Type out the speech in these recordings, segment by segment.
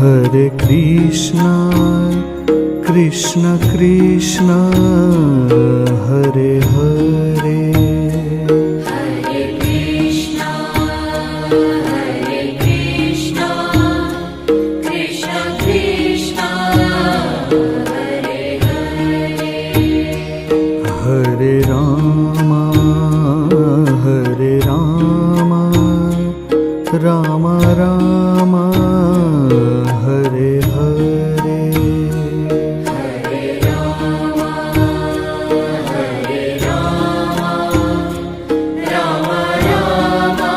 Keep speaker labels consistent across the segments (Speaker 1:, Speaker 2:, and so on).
Speaker 1: Hare Krishna, Krishna Krishna, Hare Hare,
Speaker 2: Hare Krishna, Krishna Krishna, Hare Hare,
Speaker 1: Hare Rama, Rama Rama, Hare Hare,
Speaker 2: Hare Rama, Rama Rama,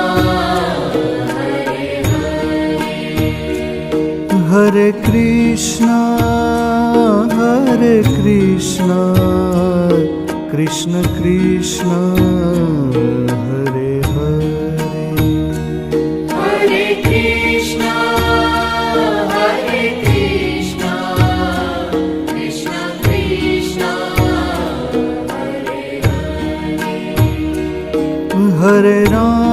Speaker 2: Hare Hare,
Speaker 1: Hare Krishna, Krishna Krishna, Hare Hare,
Speaker 2: Hare Krishna, Krishna Krishna, Hare Hare,
Speaker 1: Hare Rama,